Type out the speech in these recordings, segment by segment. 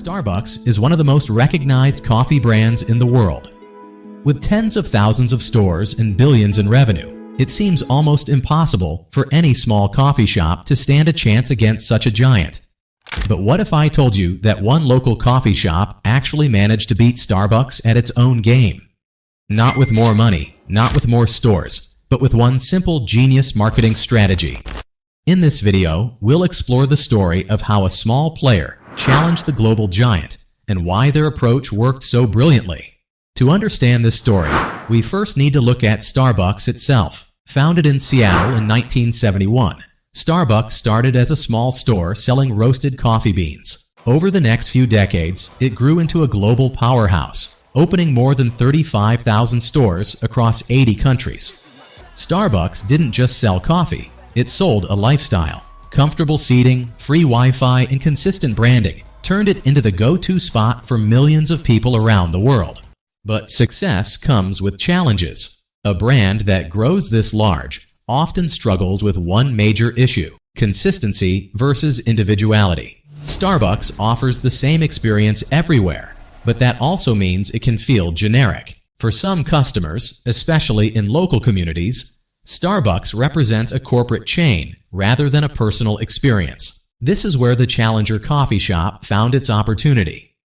Starbucks is one of the most recognized coffee brands in the world. With tens of thousands of stores and billions in revenue, it seems almost impossible for any small coffee shop to stand a chance against such a giant. But what if I told you that one local coffee shop actually managed to beat Starbucks at its own game? Not with more money, not with more stores, but with one simple genius marketing strategy. In this video, we'll explore the story of how a small player challenged the global giant and why their approach worked so brilliantly. To understand this story, we first need to look at Starbucks itself. Founded in Seattle in 1971, Starbucks started as a small store selling roasted coffee beans. Over the next few decades, it grew into a global powerhouse, opening more than 35,000 stores across 80 countries. Starbucks didn't just sell coffee, it sold a lifestyle. Comfortable seating, free Wi-Fi, and consistent branding turned it into the go-to spot for millions of people around the world. But success comes with challenges. A brand that grows this large often struggles with one major issue: consistency versus individuality. Starbucks offers the same experience everywhere, but that also means it can feel generic. For some customers, especially in local communities, Starbucks represents a corporate chain rather than a personal experience. This is where the challenger coffee shop found its opportunity.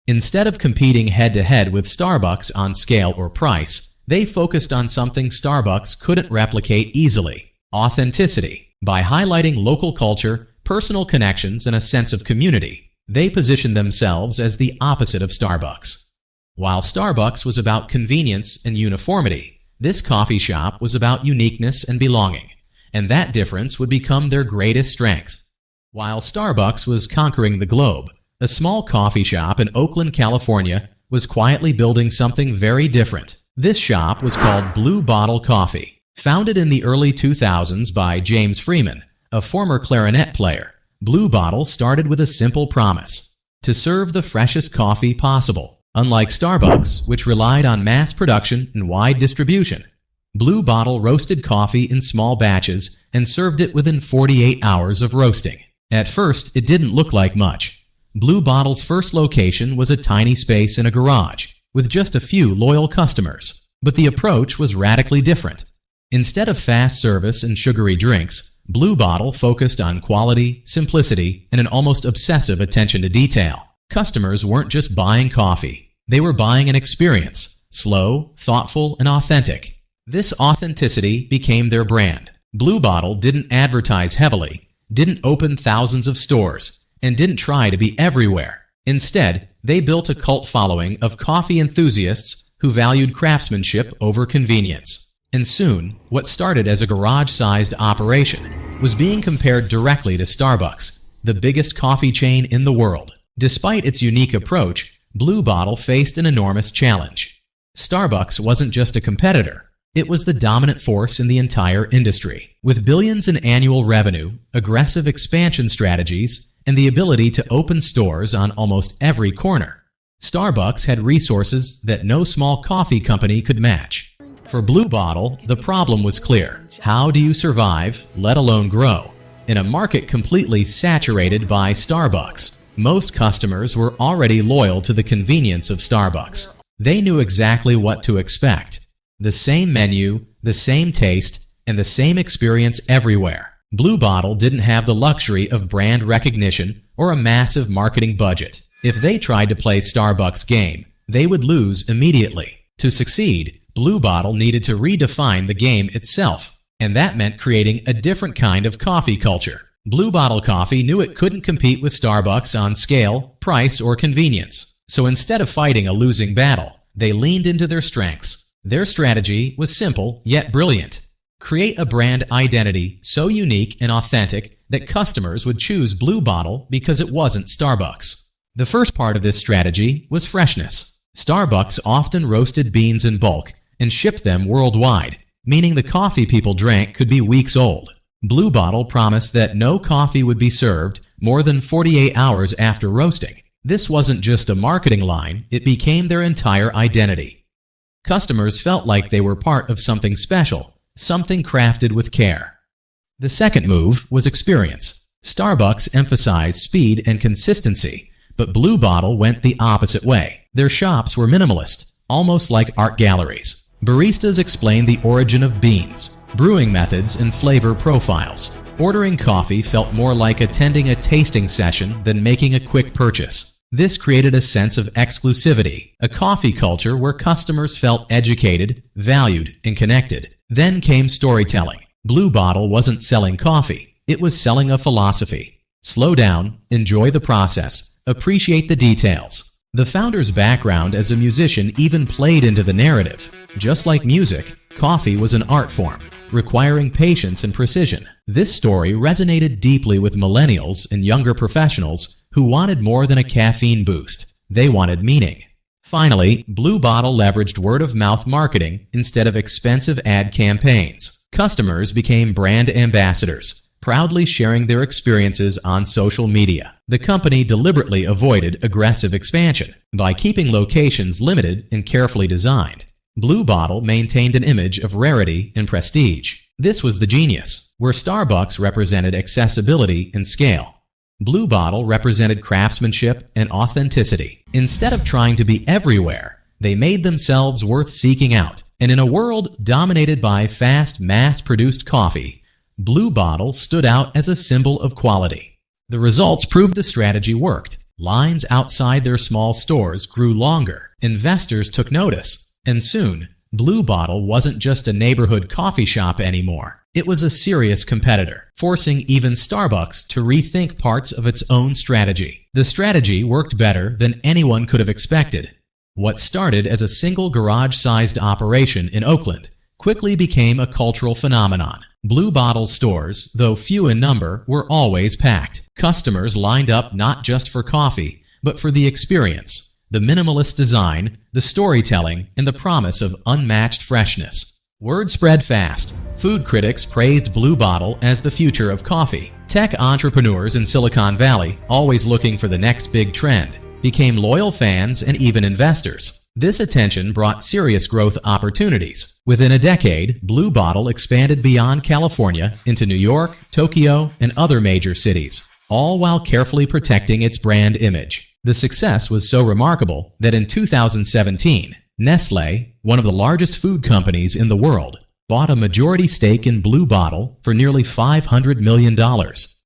Instead of competing head-to-head with Starbucks on scale or price, they focused on something Starbucks couldn't replicate easily: authenticity. By highlighting local culture, personal connections, and a sense of community, they positioned themselves as the opposite of Starbucks. While Starbucks was about convenience and uniformity, this coffee shop was about uniqueness and belonging, and that difference would become their greatest strength. While Starbucks was conquering the globe, a small coffee shop in Oakland, California, was quietly building something very different. This shop was called Blue Bottle Coffee. Founded in the early 2000s by James Freeman, a former clarinet player, Blue Bottle started with a simple promise: to serve the freshest coffee possible. Unlike Starbucks, which relied on mass production and wide distribution, Blue Bottle roasted coffee in small batches and served it within 48 hours of roasting. At first, it didn't look like much. Blue Bottle's first location was a tiny space in a garage, with just a few loyal customers. But the approach was radically different. Instead of fast service and sugary drinks, Blue Bottle focused on quality, simplicity, and an almost obsessive attention to detail. Customers weren't just buying coffee, they were buying an experience: slow, thoughtful, and authentic. This authenticity became their brand. Blue Bottle didn't advertise heavily, didn't open thousands of stores, and didn't try to be everywhere. Instead, they built a cult following of coffee enthusiasts who valued craftsmanship over convenience. And soon, what started as a garage-sized operation was being compared directly to Starbucks, the biggest coffee chain in the world. Despite its unique approach, Blue Bottle faced an enormous challenge. Starbucks wasn't just a competitor, it was the dominant force in the entire industry. With billions in annual revenue, aggressive expansion strategies, and the ability to open stores on almost every corner, Starbucks had resources that no small coffee company could match. For Blue Bottle, the problem was clear: how do you survive, let alone grow, in a market completely saturated by Starbucks? Most customers were already loyal to the convenience of Starbucks. They knew exactly what to expect: the same menu, the same taste, and the same experience everywhere. Blue Bottle didn't have the luxury of brand recognition or a massive marketing budget. If they tried to play Starbucks' game, they would lose immediately. To succeed, Blue Bottle needed to redefine the game itself, and that meant creating a different kind of coffee culture. Blue Bottle Coffee knew it couldn't compete with Starbucks on scale, price, or convenience. So instead of fighting a losing battle, they leaned into their strengths. Their strategy was simple yet brilliant: create a brand identity so unique and authentic that customers would choose Blue Bottle because it wasn't Starbucks. The first part of this strategy was freshness. Starbucks often roasted beans in bulk and shipped them worldwide, meaning the coffee people drank could be weeks old. Blue Bottle promised that no coffee would be served more than 48 hours after roasting. This wasn't just a marketing line, it became their entire identity. Customers felt like they were part of something special, something crafted with care. The second move was experience. Starbucks emphasized speed and consistency, But Blue Bottle went the opposite way. Their shops were minimalist, almost like art galleries. Baristas explained the origin of beans, brewing methods, and flavor profiles. Ordering coffee felt more like attending a tasting session than making a quick purchase. This created a sense of exclusivity, a coffee culture where customers felt educated, valued, and connected. Then came storytelling. Blue Bottle wasn't selling coffee, it was selling a philosophy. Slow down, enjoy the process, appreciate the details. The founder's background as a musician even played into the narrative. Just like music, coffee was an art form, requiring patience and precision. This story resonated deeply with millennials and younger professionals who wanted more than a caffeine boost. They wanted meaning. Finally, Blue Bottle leveraged word-of-mouth marketing instead of expensive ad campaigns. Customers became brand ambassadors, proudly sharing their experiences on social media. The company deliberately avoided aggressive expansion by keeping locations limited and carefully designed. Blue Bottle maintained an image of rarity and prestige. This was the genius. Where Starbucks represented accessibility and scale, Blue Bottle represented craftsmanship and authenticity. Instead of trying to be everywhere, they made themselves worth seeking out. And in a world dominated by fast, mass-produced coffee, Blue Bottle stood out as a symbol of quality. The results proved the strategy worked. Lines outside their small stores grew longer. Investors took notice. And soon, Blue Bottle wasn't just a neighborhood coffee shop anymore. It was a serious competitor, forcing even Starbucks to rethink parts of its own strategy. The strategy worked better than anyone could have expected. What started as a single garage-sized operation in Oakland quickly became a cultural phenomenon. Blue Bottle stores, though few in number, were always packed. Customers lined up not just for coffee, but for the experience, the minimalist design, the storytelling, and the promise of unmatched freshness. Word spread fast. Food critics praised Blue Bottle as the future of coffee. Tech entrepreneurs in Silicon Valley, always looking for the next big trend, became loyal fans and even investors. This attention brought serious growth opportunities. Within a decade, Blue Bottle expanded beyond California into New York, Tokyo, and other major cities, all while carefully protecting its brand image. The success was so remarkable that in 2017, Nestlé, one of the largest food companies in the world, bought a majority stake in Blue Bottle for nearly $500 million.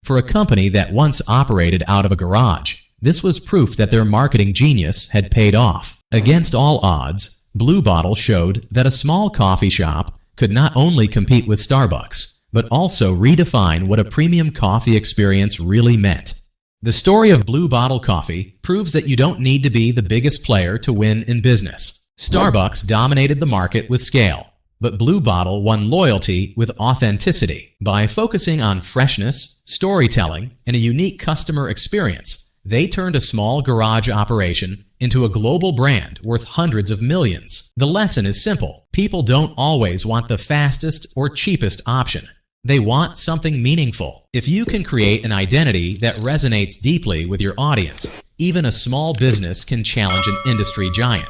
For a company that once operated out of a garage, this was proof that their marketing genius had paid off. Against all odds, Blue Bottle showed that a small coffee shop could not only compete with Starbucks, but also redefine what a premium coffee experience really meant. The story of Blue Bottle coffee proves that you don't need to be the biggest player to win in business. Starbucks dominated the market with scale, but Blue Bottle won loyalty with authenticity. By focusing on freshness, storytelling, and a unique customer experience, they turned a small garage operation into a global brand worth hundreds of millions. The lesson is simple. People don't always want the fastest or cheapest option. They want something meaningful. If you can create an identity that resonates deeply with your audience, even a small business can challenge an industry giant.